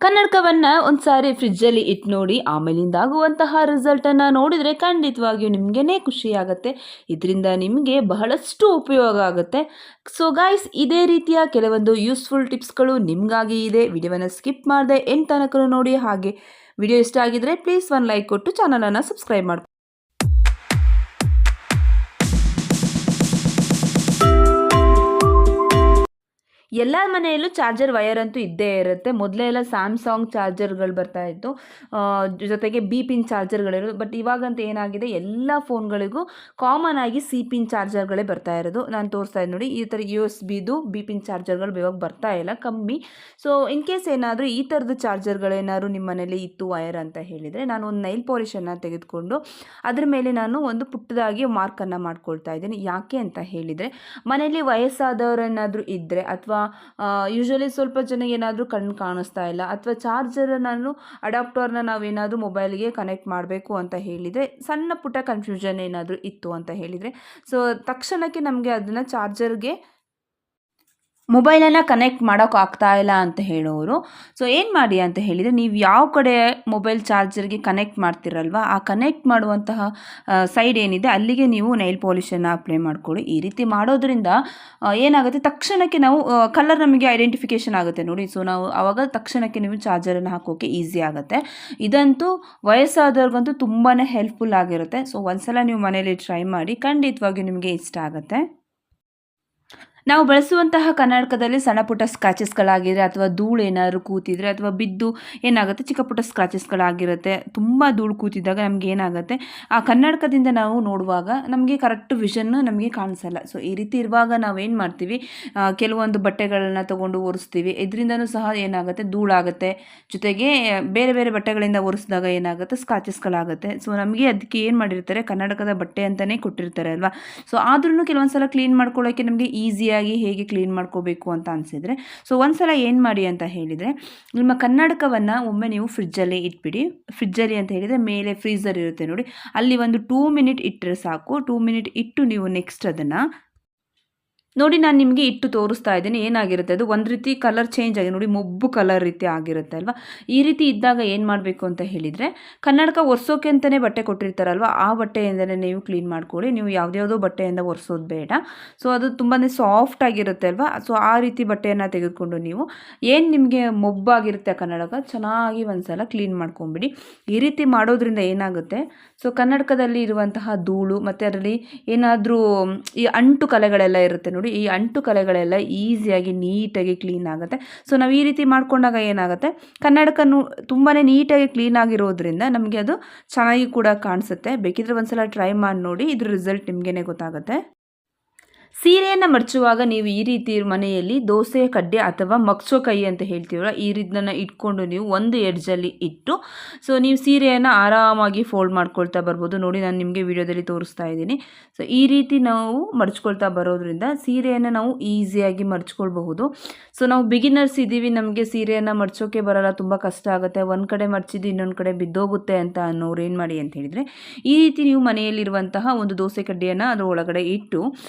ಕನ್ನಡಕವನ್ನು ಒಂದು ಸಾರಿ ಫ್ರಿಜ್ಜಲ್ಲಿ ಇಟ್ಟು ನೋಡಿ, ಆಮೇಲಿಂದ ಆಗುವಂತಹ ರಿಸಲ್ಟನ್ನು ನೋಡಿದರೆ ಖಂಡಿತವಾಗಿಯೂ ನಿಮಗೇ ಖುಷಿಯಾಗುತ್ತೆ. ಇದರಿಂದ ನಿಮಗೆ ಬಹಳಷ್ಟು ಉಪಯೋಗ ಆಗುತ್ತೆ. ಸೊ ಗಾಯ್ಸ್, ಇದೇ ರೀತಿಯ ಕೆಲವೊಂದು ಯೂಸ್ಫುಲ್ ಟಿಪ್ಸ್ಗಳು ನಿಮಗಾಗಿ ಇದೆ. ವಿಡಿಯೋವನ್ನು ಸ್ಕಿಪ್ ಮಾಡದೆ ಎಂಡ್ ತನಕ ನೋಡಿ. ಹಾಗೆ ವಿಡಿಯೋ ಇಷ್ಟ ಆಗಿದ್ರೆ ಪ್ಲೀಸ್ ಒಂದು ಲೈಕ್ ಕೊಟ್ಟು ಚಾನಲನ್ನು ಸಬ್ಸ್ಕ್ರೈಬ್ ಮಾಡಿ. ಎಲ್ಲ ಮನೆಯಲ್ಲೂ ಚಾರ್ಜರ್ ವಯರ್ ಅಂತೂ ಇದ್ದೇ ಇರುತ್ತೆ. ಮೊದಲೆಲ್ಲ ಸ್ಯಾಮ್ಸಂಗ್ ಚಾರ್ಜರ್ಗಳು ಬರ್ತಾಯಿತ್ತು, ಜೊತೆಗೆ ಬಿ ಪಿನ್ ಚಾರ್ಜರ್ಗಳಿರೋದು. ಬಟ್ ಇವಾಗಂತ ಏನಾಗಿದೆ, ಎಲ್ಲ ಫೋನ್ಗಳಿಗೂ ಕಾಮನ್ ಆಗಿ ಸಿ ಪಿನ್ ಚಾರ್ಜರ್ಗಳೇ ಬರ್ತಾ ಇರೋದು. ನಾನು ತೋರಿಸ್ತಾ ಇದ್ದೀನಿ ನೋಡಿ, ಈ ಥರ USB ಬಿ ಪಿನ್ ಚಾರ್ಜರ್ಗಳು ಇವಾಗ ಬರ್ತಾ ಇಲ್ಲ, ಕಮ್ಮಿ. ಸೊ ಇನ್ ಕೇಸ್ ಏನಾದರೂ ಈ ಥರದ ಚಾರ್ಜರ್ಗಳೇನಾದ್ರು ನಿಮ್ಮ ಮನೇಲಿ ಇತ್ತು ವಯರ್ ಅಂತ ಹೇಳಿದರೆ, ನಾನು ಒಂದು ನೈಲ್ ಪಾಲಿಶನ್ನು ತೆಗೆದುಕೊಂಡು ಅದ್ರ ಮೇಲೆ ನಾನು ಒಂದು ಪುಟ್ಟದಾಗಿ ಮಾರ್ಕನ್ನು ಮಾಡ್ಕೊಳ್ತಾ ಇದ್ದೀನಿ. ಯಾಕೆ ಅಂತ ಹೇಳಿದರೆ, ಮನೇಲಿ ವಯಸ್ಸಾದವರೇನಾದರೂ ಇದ್ದರೆ, ಅಥವಾ ಯೂಶ್ವಲಿ ಸ್ವಲ್ಪ ಜನಕ್ಕೆ ಏನಾದರೂ ಕಣ್ಣು ಕಾಣಿಸ್ತಾ ಇಲ್ಲ, ಅಥವಾ ಚಾರ್ಜರ್ ನಾನು ಅಡಾಪ್ಟರ್ನ ನಾವೇನಾದರೂ ಮೊಬೈಲ್ಗೆ ಕನೆಕ್ಟ್ ಮಾಡಬೇಕು ಅಂತ ಹೇಳಿದರೆ, ಸಣ್ಣ ಪುಟ್ಟ ಕನ್ಫ್ಯೂಷನ್ ಏನಾದರೂ ಇತ್ತು ಅಂತ ಹೇಳಿದರೆ, ಸೊ ತಕ್ಷಣಕ್ಕೆ ನಮಗೆ ಅದನ್ನು ಚಾರ್ಜರ್ಗೆ ಮೊಬೈಲನ್ನು ಕನೆಕ್ಟ್ ಮಾಡೋಕ್ಕಾಗ್ತಾ ಇಲ್ಲ ಅಂತ ಹೇಳೋರು, ಸೊ ಏನು ಮಾಡಿ ಅಂತ ಹೇಳಿದರೆ, ನೀವು ಯಾವ ಕಡೆ ಮೊಬೈಲ್ ಚಾರ್ಜರ್ಗೆ ಕನೆಕ್ಟ್ ಮಾಡ್ತಿರಲ್ವ, ಆ ಕನೆಕ್ಟ್ ಮಾಡುವಂತಹ ಸೈಡ್ ಏನಿದೆ ಅಲ್ಲಿಗೆ ನೀವು ನೈಲ್ ಪಾಲಿಶನ್ನು ಅಪ್ಲೈ ಮಾಡ್ಕೊಳ್ಳಿ. ಈ ರೀತಿ ಮಾಡೋದ್ರಿಂದ ಏನಾಗುತ್ತೆ, ತಕ್ಷಣಕ್ಕೆ ನಾವು ಕಲರ್ ನಮಗೆ ಐಡೆಂಟಿಫಿಕೇಷನ್ ಆಗುತ್ತೆ ನೋಡಿ. ಸೊ ನಾವು ಆವಾಗ ತಕ್ಷಣಕ್ಕೆ ನೀವು ಚಾರ್ಜರನ್ನು ಹಾಕೋಕ್ಕೆ ಈಸಿ ಆಗುತ್ತೆ. ಇದಂತೂ ವಯಸ್ಸಾದವ್ರಿಗಂತೂ ತುಂಬಾ ಹೆಲ್ಪ್ಫುಲ್ ಆಗಿರುತ್ತೆ. ಸೊ ಒಂದ್ಸಲ ನೀವು ಮನೇಲಿ ಟ್ರೈ ಮಾಡಿ, ಖಂಡಿತವಾಗಿಯೂ ನಿಮಗೆ ಇಷ್ಟ ಆಗುತ್ತೆ. ನಾವು ಬಳಸುವಂತಹ ಕನ್ನಡಕದಲ್ಲಿ ಸಣ್ಣ ಪುಟ್ಟ ಸ್ಕ್ರಾಚಸ್ಗಳಾಗಿದ್ರೆ, ಅಥವಾ ಧೂಳು ಏನಾದರೂ ಕೂತಿದ್ರೆ, ಅಥವಾ ಬಿದ್ದು ಏನಾಗುತ್ತೆ ಚಿಕ್ಕ ಪುಟ್ಟ ಸ್ಕ್ರಾಚಸ್ಗಳಾಗಿರುತ್ತೆ. ತುಂಬ ಧೂಳು ಕೂತಿದ್ದಾಗ ನಮ್ಗೆ ಏನಾಗುತ್ತೆ, ಆ ಕನ್ನಡಕದಿಂದ ನಾವು ನೋಡುವಾಗ ನಮಗೆ ಕರೆಕ್ಟ್ ವಿಷನ್ನು ನಮಗೆ ಕಾಣಿಸಲ್ಲ. ಸೊ ಈ ರೀತಿ ಇರುವಾಗ ನಾವೇನು ಮಾಡ್ತೀವಿ, ಕೆಲವೊಂದು ಬಟ್ಟೆಗಳನ್ನ ತೊಗೊಂಡು ಒರೆಸ್ತೀವಿ. ಇದರಿಂದನೂ ಸಹ ಏನಾಗುತ್ತೆ, ಧೂಳಾಗುತ್ತೆ. ಜೊತೆಗೆ ಬೇರೆ ಬೇರೆ ಬಟ್ಟೆಗಳಿಂದ ಒರೆಸಿದಾಗ ಏನಾಗುತ್ತೆ, ಸ್ಕ್ರಾಚಸ್ಗಳಾಗುತ್ತೆ. ಸೊ ನಮಗೆ ಅದಕ್ಕೆ ಏನು ಮಾಡಿರ್ತಾರೆ, ಕನ್ನಡಕದ ಬಟ್ಟೆ ಅಂತಲೇ ಕೊಟ್ಟಿರ್ತಾರೆ ಅಲ್ವಾ. ಸೊ ಆದ್ರೂ ಕೆಲವೊಂದು ಸಲ ಕ್ಲೀನ್ ಮಾಡ್ಕೊಳ್ಳೋಕ್ಕೆ ನಮಗೆ ಈಸಿಯಾಗಿ ಹೇಗೆ ಕ್ಲೀನ್ ಮಾಡ್ಕೋಬೇಕು ಅಂತ ಅನಿಸಿದರೆ, ಸೊ ಒಂದ್ಸಲ ಏನು ಮಾಡಿ ಅಂತ ಹೇಳಿದರೆ, ನಿಮ್ಮ ಕನ್ನಡಕವನ್ನು ಒಮ್ಮೆ ನೀವು ಫ್ರಿಜ್ಜಲ್ಲಿ ಇಟ್ಬಿಡಿ. ಫ್ರಿಜ್ಜಲ್ಲಿ ಅಂತ ಹೇಳಿದರೆ ಮೇಲೆ ಫ್ರೀಝರ್ ಇರುತ್ತೆ ನೋಡಿ, ಅಲ್ಲಿ ಒಂದು 2 ಮಿನಿಟ್ ಇಟ್ಟರೆ ಸಾಕು. 2 ಮಿನಿಟ್ ಇಟ್ಟು ನೀವು ನೆಕ್ಸ್ಟ್ ಅದನ್ನು ನೋಡಿ, ನಾನು ನಿಮಗೆ ಇಟ್ಟು ತೋರಿಸ್ತಾ ಇದ್ದೀನಿ. ಏನಾಗಿರುತ್ತೆ, ಅದು ಒಂದು ರೀತಿ ಕಲರ್ ಚೇಂಜ್ ಆಗಿ ನೋಡಿ, ಮೊಬ್ಬು ಕಲರ್ ರೀತಿ ಆಗಿರುತ್ತೆ ಅಲ್ವಾ. ಈ ರೀತಿ ಇದ್ದಾಗ ಏನು ಮಾಡಬೇಕು ಅಂತ ಹೇಳಿದರೆ, ಕನ್ನಡಕ ಒರೆಸೋಕೆ ಅಂತಲೇ ಬಟ್ಟೆ ಕೊಟ್ಟಿರ್ತಾರಲ್ವ, ಆ ಬಟ್ಟೆಯಿಂದಲೇ ನೀವು ಕ್ಲೀನ್ ಮಾಡ್ಕೊಳ್ಳಿ. ನೀವು ಯಾವುದ್ಯಾವುದೋ ಬಟ್ಟೆಯಿಂದ ಒರೆಸೋದು ಬೇಡ. ಸೊ ಅದು ತುಂಬಾ ಸಾಫ್ಟ್ ಆಗಿರುತ್ತೆ ಅಲ್ವಾ. ಸೊ ಆ ರೀತಿ ಬಟ್ಟೆಯನ್ನು ತೆಗೆದುಕೊಂಡು ನೀವು ಏನು ನಿಮಗೆ ಮೊಬ್ಬಾಗಿರುತ್ತೆ ಆ ಕನ್ನಡಕ, ಚೆನ್ನಾಗಿ ಒಂದ್ಸಲ ಕ್ಲೀನ್ ಮಾಡ್ಕೊಂಬಿಡಿ. ಈ ರೀತಿ ಮಾಡೋದ್ರಿಂದ ಏನಾಗುತ್ತೆ, ಸೊ ಕನ್ನಡಕದಲ್ಲಿ ಇರುವಂತಹ ಧೂಳು ಮತ್ತು ಅದರಲ್ಲಿ ಏನಾದರೂ ಈ ಅಂಟು ಕಲೆಗಳೆಲ್ಲ ಇರುತ್ತೆ ನೋಡಿ, ಈ ಅಂಟು ಕಲೆಗಳೆಲ್ಲ ಈಸಿಯಾಗಿ ನೀಟಾಗಿ ಕ್ಲೀನ್ ಆಗುತ್ತೆ. ಸೊ ನಾವು ಈ ರೀತಿ ಮಾಡ್ಕೊಂಡಾಗ ಏನಾಗುತ್ತೆ, ಕನ್ನಡಕನು ತುಂಬಾ ನೀಟಾಗಿ ಕ್ಲೀನ್ ಆಗಿರೋದ್ರಿಂದ ನಮಗೆ ಅದು ಚೆನ್ನಾಗಿ ಕೂಡ ಕಾಣಿಸುತ್ತೆ. ಬೇಕಿದ್ರೆ ಒಂದ್ಸಲ ಟ್ರೈ ಮಾಡಿ ನೋಡಿ, ಇದ್ರ ರಿಸಲ್ಟ್ ನಿಮಗೇ ಗೊತ್ತಾಗುತ್ತೆ. ಸೀರೆಯನ್ನು ಮಡಚುವಾಗ ನೀವು ಈ ರೀತಿ ಮನೆಯಲ್ಲಿ ದೋಸೆ ಕಡ್ಡೆ ಅಥವಾ ಮಗ್ಚೋ ಕೈ ಅಂತ ಹೇಳ್ತೀವಲ್ಲ, ಈ ರೀತಿನ ಇಟ್ಕೊಂಡು ನೀವು ಒಂದು ಎಡ್ಜಲ್ಲಿ ಇಟ್ಟು, ಸೊ ನೀವು ಸೀರೆಯನ್ನು ಆರಾಮಾಗಿ ಫೋಲ್ಡ್ ಮಾಡ್ಕೊಳ್ತಾ ಬರ್ಬೋದು. ನೋಡಿ, ನಾನು ನಿಮಗೆ ವಿಡಿಯೋದಲ್ಲಿ ತೋರಿಸ್ತಾ ಇದ್ದೀನಿ. ಸೊ ಈ ರೀತಿ ನಾವು ಮಡಚ್ಕೊಳ್ತಾ ಬರೋದ್ರಿಂದ ಸೀರೆಯನ್ನು ನಾವು ಈಸಿಯಾಗಿ ಮಡಚ್ಕೊಳ್ಬಹುದು. ಸೊ ನಾವು ಬಿಗಿನರ್ಸ್ ಇದ್ದೀವಿ, ನಮಗೆ ಸೀರೆಯನ್ನು ಮಡಚೋಕೆ ಬರೋಲ್ಲ, ತುಂಬ ಕಷ್ಟ ಆಗುತ್ತೆ, ಒಂದು ಕಡೆ ಮಡಚಿದ್ದು ಇನ್ನೊಂದು ಕಡೆ ಬಿದ್ದೋಗುತ್ತೆ ಅಂತ ಅನ್ನೋರು ಏನು ಮಾಡಿ ಅಂತ ಹೇಳಿದರೆ, ಈ ರೀತಿ ನೀವು ಮನೆಯಲ್ಲಿರುವಂತಹ ಒಂದು ದೋಸೆ ಕಡ್ಡಿಯನ್ನು ಅದರ ಒಳಗಡೆ ಇಟ್ಟು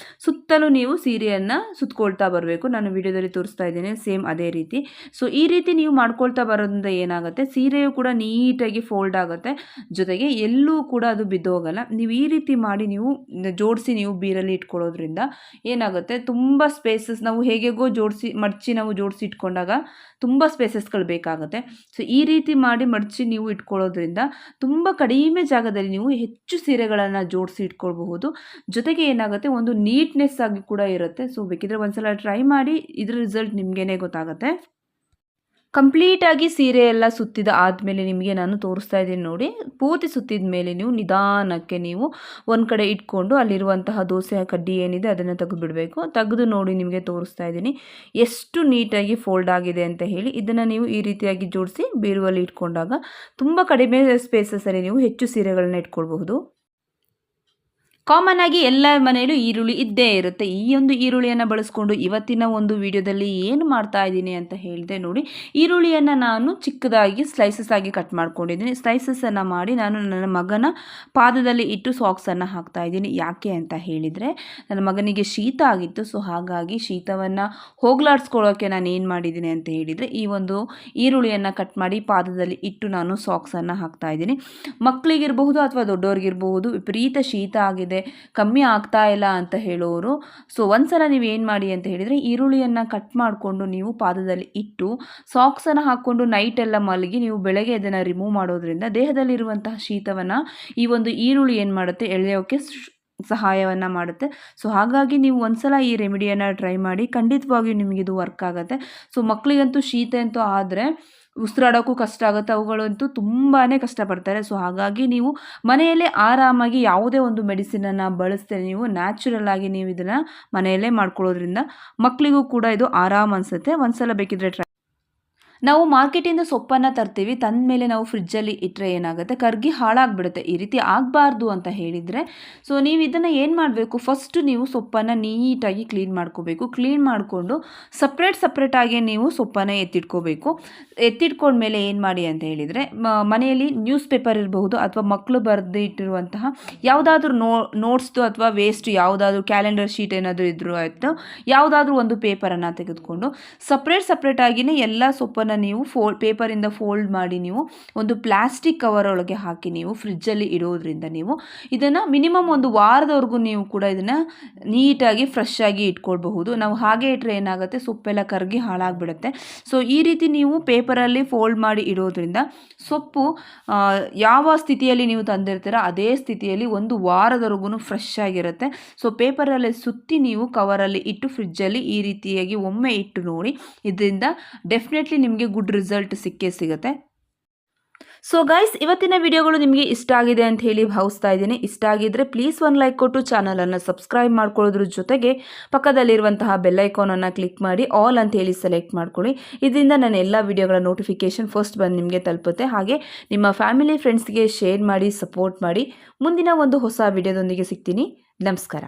ಸುತ್ತಲೂ ನೀವು ಸೀರೆಯನ್ನು ಸುತ್ತಕೊಳ್ತಾ ಬರಬೇಕು. ನಾನು ವಿಡಿಯೋದಲ್ಲಿ ತೋರಿಸ್ತಾ ಇದ್ದೀನಿ, ಸೇಮ್ ಅದೇ ರೀತಿ. ಸೊ ಈ ರೀತಿ ನೀವು ಮಾಡ್ಕೊಳ್ತಾ ಬರೋದ್ರಿಂದ ಏನಾಗುತ್ತೆ, ಸೀರೆಯು ಕೂಡ ನೀಟಾಗಿ ಫೋಲ್ಡ್ ಆಗುತ್ತೆ, ಜೊತೆಗೆ ಎಲ್ಲೂ ಕೂಡ ಅದು ಬಿದ್ದೋಗಲ್ಲ. ನೀವು ಈ ರೀತಿ ಮಾಡಿ ನೀವು ಜೋಡಿಸಿ ನೀವು ಬೀರಲ್ಲಿ ಇಟ್ಕೊಳ್ಳೋದ್ರಿಂದ ಏನಾಗುತ್ತೆ, ತುಂಬ ಸ್ಪೇಸಸ್ ನಾವು ಹೇಗೆಗೋ ಮಡಚಿ ನಾವು ಜೋಡಿಸಿ ಇಟ್ಕೊಂಡಾಗ ತುಂಬ ಸ್ಪೇಸಸ್ಗಳು ಬೇಕಾಗುತ್ತೆ. ಸೊ ಈ ರೀತಿ ಮಾಡಿ ಮಡಚಿ ನೀವು ಇಟ್ಕೊಳ್ಳೋದ್ರಿಂದ ತುಂಬ ಕಡಿಮೆ ಜಾಗದಲ್ಲಿ ನೀವು ಹೆಚ್ಚು ಸೀರೆಗಳನ್ನು ಜೋಡಿಸಿ ಇಟ್ಕೊಳ್ಬಹುದು. ಜೊತೆಗೆ ಏನಾಗುತ್ತೆ, ಒಂದು ನೀಟ್ನೆಸ್ ಆಗಿ ಕೂಡ ಇರುತ್ತೆ. ಸೊ ಬೇಕಿದ್ರೆ ಒಂದ್ಸಲ ಟ್ರೈ ಮಾಡಿ, ಇದ್ರ ರಿಸಲ್ಟ್ ನಿಮಗೇ ಗೊತ್ತಾಗುತ್ತೆ. ಕಂಪ್ಲೀಟಾಗಿ ಸೀರೆ ಎಲ್ಲ ಸುತ್ತಿದ ಆದಮೇಲೆ ನಿಮಗೆ ನಾನು ತೋರಿಸ್ತಾ ಇದ್ದೀನಿ ನೋಡಿ, ಪೂರ್ತಿ ಸುತ್ತಿದ ಮೇಲೆ ನೀವು ನಿಧಾನಕ್ಕೆ ನೀವು ಒಂದು ಕಡೆ ಇಟ್ಕೊಂಡು ಅಲ್ಲಿರುವಂತಹ ದೋಸೆ ಕಡ್ಡಿ ಏನಿದೆ ಅದನ್ನು ತೆಗೆದುಬಿಡಬೇಕು. ತೆಗೆದು ನೋಡಿ, ನಿಮಗೆ ತೋರಿಸ್ತಾ ಇದ್ದೀನಿ ಎಷ್ಟು ನೀಟಾಗಿ ಫೋಲ್ಡ್ ಆಗಿದೆ ಅಂತ ಹೇಳಿ. ಇದನ್ನು ನೀವು ಈ ರೀತಿಯಾಗಿ ಜೋಡಿಸಿ ಬೀರುವಲ್ಲಿ ಇಟ್ಕೊಂಡಾಗ ತುಂಬ ಕಡಿಮೆ ಸ್ಪೇಸಸಲ್ಲಿ ನೀವು ಹೆಚ್ಚು ಸೀರೆಗಳನ್ನ ಇಟ್ಕೊಳ್ಬಹುದು. ಕಾಮನ್ ಆಗಿ ಎಲ್ಲ ಮನೆಯಲ್ಲೂ ಈರುಳ್ಳಿ ಇದ್ದೇ ಇರುತ್ತೆ. ಈ ಒಂದು ಈರುಳ್ಳಿಯನ್ನು ಬಳಸ್ಕೊಂಡು ಇವತ್ತಿನ ಒಂದು ವಿಡಿಯೋದಲ್ಲಿ ಏನು ಮಾಡ್ತಾ ಇದ್ದೀನಿ ಅಂತ ಹೇಳಿದೆ ನೋಡಿ. ಈರುಳ್ಳಿಯನ್ನು ನಾನು ಚಿಕ್ಕದಾಗಿ ಸ್ಲೈಸಸ್ ಆಗಿ ಕಟ್ ಮಾಡ್ಕೊಂಡಿದ್ದೀನಿ. ಸ್ಲೈಸಸನ್ನು ಮಾಡಿ ನಾನು ನನ್ನ ಮಗನ ಪಾದದಲ್ಲಿ ಇಟ್ಟು ಸಾಕ್ಸನ್ನು ಹಾಕ್ತಾ ಇದ್ದೀನಿ. ಯಾಕೆ ಅಂತ ಹೇಳಿದರೆ ನನ್ನ ಮಗನಿಗೆ ಶೀತ ಆಗಿತ್ತು. ಸೊ ಹಾಗಾಗಿ ಶೀತವನ್ನು ಹೋಗಲಾಡಿಸ್ಕೊಳ್ಳೋಕ್ಕೆ ನಾನು ಏನು ಮಾಡಿದ್ದೀನಿ ಅಂತ ಹೇಳಿದರೆ ಈ ಒಂದು ಈರುಳ್ಳಿಯನ್ನು ಕಟ್ ಮಾಡಿ ಪಾದದಲ್ಲಿ ಇಟ್ಟು ನಾನು ಸಾಕ್ಸನ್ನು ಹಾಕ್ತಾ ಇದ್ದೀನಿ. ಮಕ್ಕಳಿಗಿರಬಹುದು ಅಥವಾ ದೊಡ್ಡವ್ರಿಗಿರಬಹುದು ವಿಪರೀತ ಶೀತ ಆಗಿದೆ, ಕಮ್ಮಿ ಆಗ್ತಾ ಇಲ್ಲ ಅಂತ ಹೇಳೋರು ಸೊ ಒಂದ್ಸಲ ನೀವು ಏನು ಮಾಡಿ ಅಂತ ಹೇಳಿದರೆ ಈರುಳ್ಳಿಯನ್ನು ಕಟ್ ಮಾಡಿಕೊಂಡು ನೀವು ಪಾದದಲ್ಲಿ ಇಟ್ಟು ಸಾಕ್ಸನ್ನು ಹಾಕ್ಕೊಂಡು ನೈಟ್ ಎಲ್ಲ ಮಲಗಿ ನೀವು ಬೆಳಗ್ಗೆ ಇದನ್ನು ರಿಮೂವ್ ಮಾಡೋದ್ರಿಂದ ದೇಹದಲ್ಲಿರುವಂತಹ ಶೀತವನ್ನು ಈ ಒಂದು ಈರುಳ್ಳಿ ಏನು ಮಾಡುತ್ತೆ ಎಳೆಯೋಕ್ಕೆ ಸಹಾಯವನ್ನು ಮಾಡುತ್ತೆ. ಸೊ ಹಾಗಾಗಿ ನೀವು ಒಂದ್ಸಲ ಈ ರೆಮಿಡಿಯನ್ನು ಟ್ರೈ ಮಾಡಿ, ಖಂಡಿತವಾಗಿಯೂ ನಿಮಗಿದು ವರ್ಕ್ ಆಗುತ್ತೆ. ಸೊ ಮಕ್ಕಳಿಗಂತೂ ಶೀತ ಅಂತೂ ಆದರೆ ಉಸಿರಾಡೋಕ್ಕೂ ಕಷ್ಟ ಆಗುತ್ತೆ, ಅವುಗಳಂತೂ ತುಂಬಾ ಕಷ್ಟಪಡ್ತಾರೆ. ಸೊ ಹಾಗಾಗಿ ನೀವು ಮನೆಯಲ್ಲೇ ಆರಾಮಾಗಿ ಯಾವುದೇ ಒಂದು ಮೆಡಿಸಿನನ್ನು ಬಳಸ್ತಾರೆ ನೀವು ನ್ಯಾಚುರಲ್ ಆಗಿ ನೀವು ಇದನ್ನು ಮನೆಯಲ್ಲೇ ಮಾಡ್ಕೊಳ್ಳೋದ್ರಿಂದ ಮಕ್ಕಳಿಗೂ ಕೂಡ ಇದು ಆರಾಮ್ ಅನಿಸುತ್ತೆ. ಒಂದ್ಸಲ ಬೇಕಿದ್ರೆ ಟ್ರೈ. ನಾವು ಮಾರ್ಕೆಟಿಂದ ಸೊಪ್ಪನ್ನು ತರ್ತೀವಿ, ತಂದ ಮೇಲೆ ನಾವು ಫ್ರಿಜ್ಜಲ್ಲಿ ಇಟ್ಟರೆ ಏನಾಗುತ್ತೆ, ಕರ್ಗಿ ಹಾಳಾಗಿಬಿಡುತ್ತೆ. ಈ ರೀತಿ ಆಗಬಾರ್ದು ಅಂತ ಹೇಳಿದರೆ ಸೊ ನೀವು ಇದನ್ನು ಏನು ಮಾಡಬೇಕು, ಫಸ್ಟು ನೀವು ಸೊಪ್ಪನ್ನು ನೀಟಾಗಿ ಕ್ಲೀನ್ ಮಾಡ್ಕೋಬೇಕು. ಕ್ಲೀನ್ ಮಾಡಿಕೊಂಡು ಸಪ್ರೇಟಾಗಿ ನೀವು ಸೊಪ್ಪನ್ನು ಎತ್ತಿಟ್ಕೋಬೇಕು. ಎತ್ತಿಟ್ಕೊಂಡ್ಮೇಲೆ ಏನು ಮಾಡಿ ಅಂತ ಹೇಳಿದರೆ ಮನೆಯಲ್ಲಿ ನ್ಯೂಸ್ ಪೇಪರ್ ಇರಬಹುದು ಅಥವಾ ಮಕ್ಕಳು ಬರೆದು ಇಟ್ಟಿರುವಂತಹ ಯಾವುದಾದ್ರೂ ನೋಟ್ಸ್ದು ಅಥವಾ ವೇಸ್ಟ್ ಯಾವುದಾದ್ರೂ ಕ್ಯಾಲೆಂಡರ್ ಶೀಟ್ ಏನಾದರೂ ಇದ್ರೂ ಆಯಿತು, ಯಾವುದಾದ್ರೂ ಒಂದು ಪೇಪರನ್ನು ತೆಗೆದುಕೊಂಡು ಸಪ್ರೇಟಾಗಿಯೇ ಎಲ್ಲ ಸೊಪ್ಪನ್ನು ನೀವು ಪೇಪರಿಂದ ಫೋಲ್ಡ್ ಮಾಡಿ ನೀವು ಒಂದು ಪ್ಲಾಸ್ಟಿಕ್ ಕವರ್ ಒಳಗೆ ಹಾಕಿ ನೀವು ಫ್ರಿಜ್ಜಲ್ಲಿ ಇಡೋದ್ರಿಂದ ನೀವು ಇದನ್ನು ಮಿನಿಮಮ್ ಒಂದು ವಾರದವರೆಗೂ ನೀವು ಕೂಡ ಇದನ್ನು ನೀಟಾಗಿ ಫ್ರೆಶ್ ಆಗಿ ಇಟ್ಕೊಳ್ಬಹುದು. ನಾವು ಹಾಗೆ ಇಟ್ಟರೆ ಏನಾಗುತ್ತೆ, ಸೊಪ್ಪೆಲ್ಲ ಕರಗಿ ಹಾಳಾಗಿಬಿಡುತ್ತೆ. ಸೊ ಈ ರೀತಿ ನೀವು ಪೇಪರಲ್ಲಿ ಫೋಲ್ಡ್ ಮಾಡಿ ಇಡೋದ್ರಿಂದ ಸೊಪ್ಪು ಯಾವ ಸ್ಥಿತಿಯಲ್ಲಿ ನೀವು ತಂದಿರ್ತೀರ ಅದೇ ಸ್ಥಿತಿಯಲ್ಲಿ ಒಂದು ವಾರದವರೆಗೂ ಫ್ರೆಶ್ ಆಗಿರುತ್ತೆ. ಸೊ ಪೇಪರಲ್ಲಿ ಸುತ್ತಿ ನೀವು ಕವರಲ್ಲಿ ಇಟ್ಟು ಫ್ರಿಜ್ಜಲ್ಲಿ ಈ ರೀತಿಯಾಗಿ ಒಮ್ಮೆ ಇಟ್ಟು ನೋಡಿ, ಇದರಿಂದ ಡೆಫಿನೆಟ್ಲಿ ನಿಮಗೆ ಗುಡ್ ರಿಸಲ್ಟ್ ಸಿಗುತ್ತೆ. ಸೊ ಗೈಸ್, ಇವತ್ತಿನ ವಿಡಿಯೋಗಳು ನಿಮಗೆ ಇಷ್ಟ ಆಗಿದೆ ಅಂತ ಹೇಳಿ ಭಾವಿಸ್ತಾ ಇದ್ದೀನಿ. ಇಷ್ಟ ಆಗಿದ್ದರೆ ಪ್ಲೀಸ್ ಒಂದು ಲೈಕ್ ಕೊಟ್ಟು ಚಾನಲನ್ನು ಸಬ್ಸ್ಕ್ರೈಬ್ ಮಾಡ್ಕೊಳ್ಳೋದ್ರ ಜೊತೆಗೆ ಪಕ್ಕದಲ್ಲಿರುವಂತಹ ಬೆಲ್ ಐಕಾನನ್ನು ಕ್ಲಿಕ್ ಮಾಡಿ ಆಲ್ ಅಂತ ಹೇಳಿ ಸೆಲೆಕ್ಟ್ ಮಾಡ್ಕೊಳ್ಳಿ. ಇದರಿಂದ ನನ್ನ ಎಲ್ಲ ವಿಡಿಯೋಗಳ ನೋಟಿಫಿಕೇಷನ್ ಫಸ್ಟ್ ಬಂದು ನಿಮಗೆ ತಲುಪುತ್ತೆ. ಹಾಗೆ ನಿಮ್ಮ ಫ್ಯಾಮಿಲಿ ಫ್ರೆಂಡ್ಸ್ಗೆ ಶೇರ್ ಮಾಡಿ, ಸಪೋರ್ಟ್ ಮಾಡಿ. ಮುಂದಿನ ಒಂದು ಹೊಸ ವಿಡಿಯೋದೊಂದಿಗೆ ಸಿಗ್ತೀನಿ. ನಮಸ್ಕಾರ.